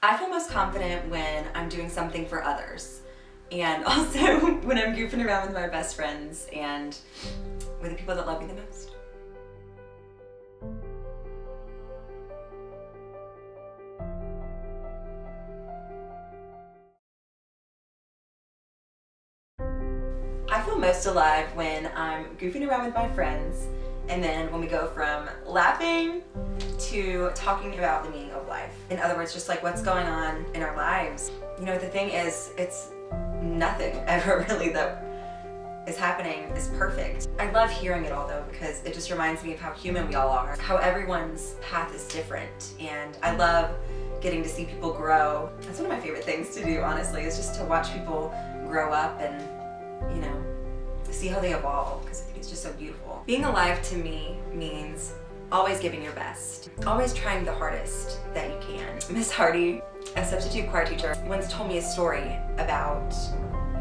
I feel most confident when I'm doing something for others, and also when I'm goofing around with my best friends and with the people that love me the most. I feel most alive when I'm goofing around with my friends, and then when we go from laughing to talking about the meaning of life. In other words, just like what's going on in our lives. You know, the thing is, it's nothing ever really that is happening is perfect. I love hearing it all though, because it just reminds me of how human we all are, how everyone's path is different, and I love getting to see people grow. That's one of my favorite things to do, honestly, is just to watch people grow up and, you know, see how they evolve, because I think it's just so beautiful. Being alive to me means always giving your best, always trying the hardest that you can. Miss Hardy, a substitute choir teacher, once told me a story about,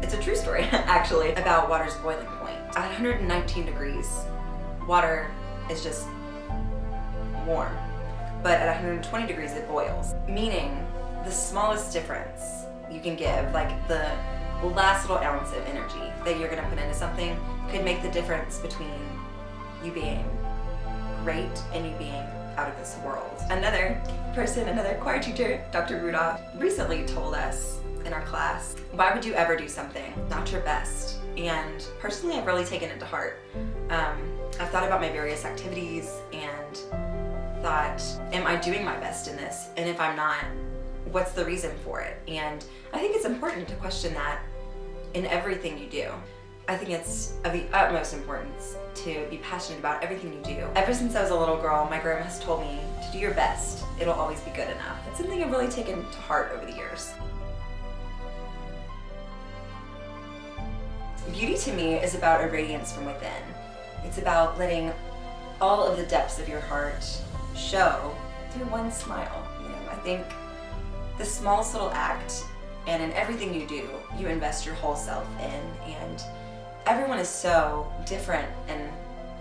it's a true story actually, about water's boiling point. At 119 degrees, water is just warm, but at 120 degrees it boils, meaning the smallest difference you can give, like the last little ounce of energy that you're gonna put into something could make the difference between you being great and you being out of this world. Another person, another choir teacher, Dr. Rudolph, recently told us in our class, why would you ever do something not your best? And personally, I've really taken it to heart. I've thought about my various activities and thought, am I doing my best in this? And if I'm not, what's the reason for it? And I think it's important to question that in everything you do. I think it's of the utmost importance to be passionate about everything you do. Ever since I was a little girl, my grandma has told me to do your best. It'll always be good enough. It's something I've really taken to heart over the years. Beauty to me is about a radiance from within. It's about letting all of the depths of your heart show through one smile. You know, I think the smallest little act, and in everything you do, you invest your whole self in, and everyone is so different and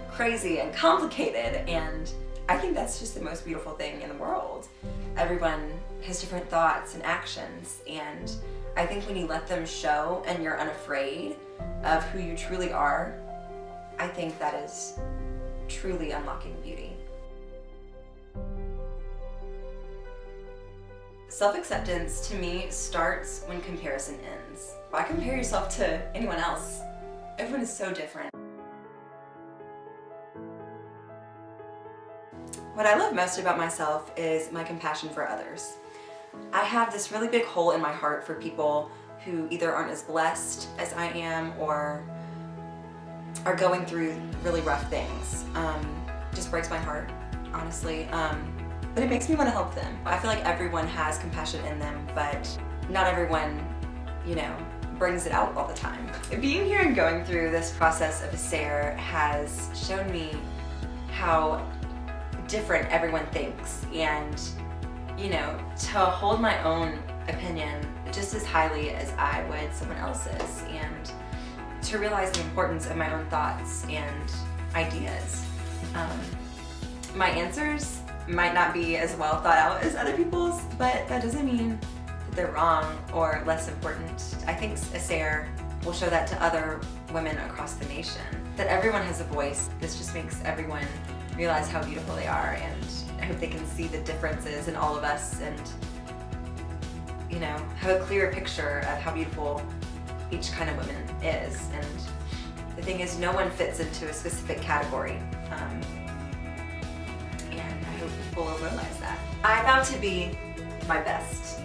crazy and complicated, and I think that's just the most beautiful thing in the world. Everyone has different thoughts and actions, and I think when you let them show and you're unafraid of who you truly are, I think that is truly unlocking beauty. Self-acceptance to me starts when comparison ends. Why compare yourself to anyone else? Everyone is so different. What I love most about myself is my compassion for others. I have this really big hole in my heart for people who either aren't as blessed as I am or are going through really rough things. Just breaks my heart, honestly. But it makes me want to help them. I feel like everyone has compassion in them, but not everyone, you know, brings it out all the time. Being here and going through this process of Essere has shown me how different everyone thinks, and, you know, to hold my own opinion just as highly as I would someone else's, and to realize the importance of my own thoughts and ideas. My answers might not be as well thought out as other people's, but that doesn't mean that they're wrong or less important. I think Essere will show that to other women across the nation, that everyone has a voice. This just makes everyone realize how beautiful they are, and I hope they can see the differences in all of us and, you know, have a clearer picture of how beautiful each kind of woman is. And the thing is, no one fits into a specific category. And I hope people will realize that. I vow to be my best